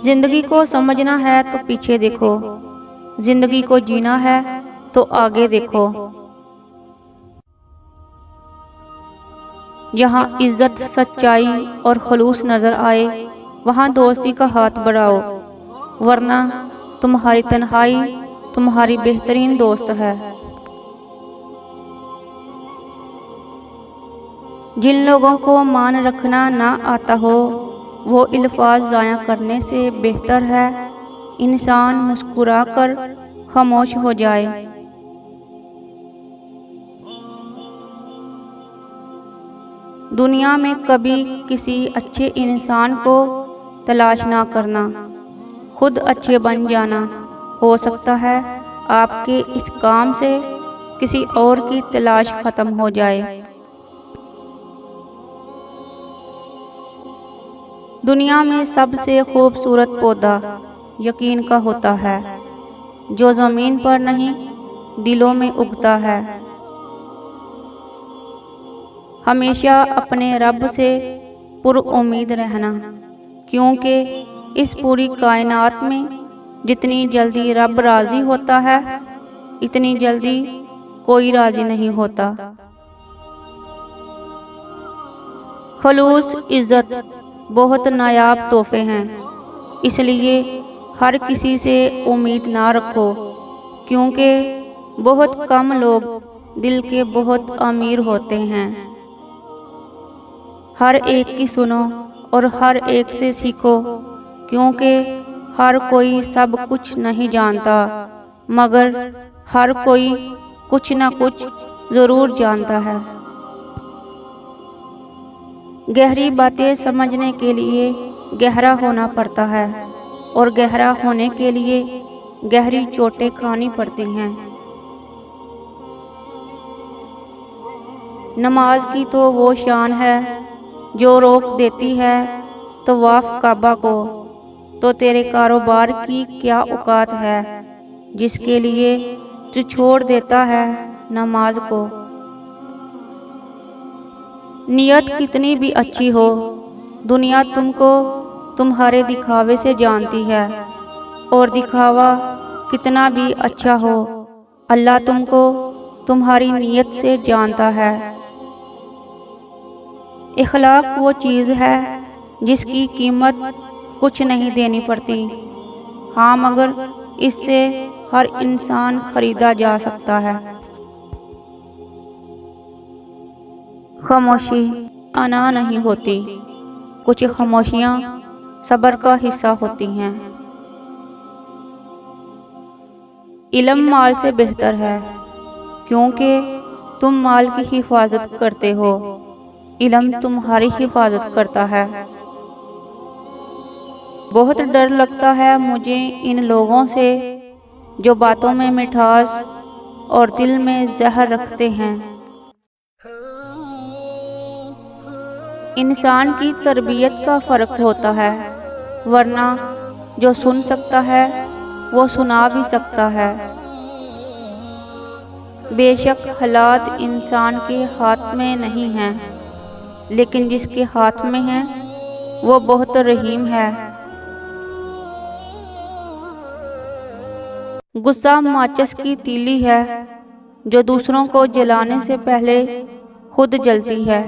जिंदगी को समझना है तो पीछे देखो, जिंदगी को जीना है तो आगे देखो। जहाँ इज्जत, सच्चाई और खलूस नजर आए, वहाँ दोस्ती का हाथ बढ़ाओ, वरना तुम्हारी तन्हाई तुम्हारी बेहतरीन दोस्त है। जिन लोगों को मान रखना ना आता हो, वो अल्फाज ज़ाया करने से बेहतर है इंसान मुस्कुरा कर खामोश हो जाए। दुनिया में कभी किसी अच्छे इंसान को तलाश ना करना, खुद अच्छे बन जाना। हो सकता है आपके इस काम से किसी और की तलाश खत्म हो जाए। दुनिया में सबसे खूबसूरत पौधा यकीन का होता है, जो ज़मीन पर नहीं दिलों में उगता है। हमेशा अपने रब से पुरउम्मीद रहना, क्योंकि इस पूरी कायनात में जितनी जल्दी रब राज़ी होता है, इतनी जल्दी कोई राज़ी नहीं होता। खलूस, इज़्ज़त बहुत नायाब तोहफे हैं, इसलिए हर किसी से उम्मीद ना रखो, क्योंकि बहुत कम लोग दिल के बहुत अमीर होते हैं। हर एक की सुनो और हर एक से सीखो, क्योंकि हर कोई सब कुछ नहीं जानता, मगर हर कोई कुछ ना कुछ ज़रूर जानता है। गहरी बातें समझने के लिए गहरा होना पड़ता है, और गहरा होने के लिए गहरी चोटें खानी पड़ती हैं। नमाज की तो वो शान है जो रोक देती है तवाफ काबा को, तो तेरे कारोबार की क्या औकात है जिसके लिए तू छोड़ देता है नमाज को। नियत कितनी भी अच्छी हो, दुनिया तुमको तुम्हारे दिखावे से जानती है, और दिखावा कितना भी अच्छा हो, अल्लाह तुमको तुम्हारी नीयत से जानता है। इखलाक वो चीज़ है जिसकी कीमत कुछ नहीं देनी पड़ती, हाँ मगर इससे हर इंसान खरीदा जा सकता है। खामोशी अना नहीं होती, कुछ खामोशियाँ सब्र का हिस्सा होती हैं। इल्म माल से बेहतर है, क्योंकि तुम माल की हिफाजत करते हो, इल्म तुम्हारी हिफाजत करता है। बहुत डर लगता है मुझे इन लोगों से जो बातों में मिठास और दिल में जहर रखते हैं। इंसान की तरबियत का फ़र्क होता है, वरना जो सुन सकता है वो सुना भी सकता है। बेशक हालात इंसान के हाथ में नहीं हैं, लेकिन जिसके हाथ में है वो बहुत रहीम है। गुस्सा माचिस की तीली है जो दूसरों को जलाने से पहले खुद जलती है।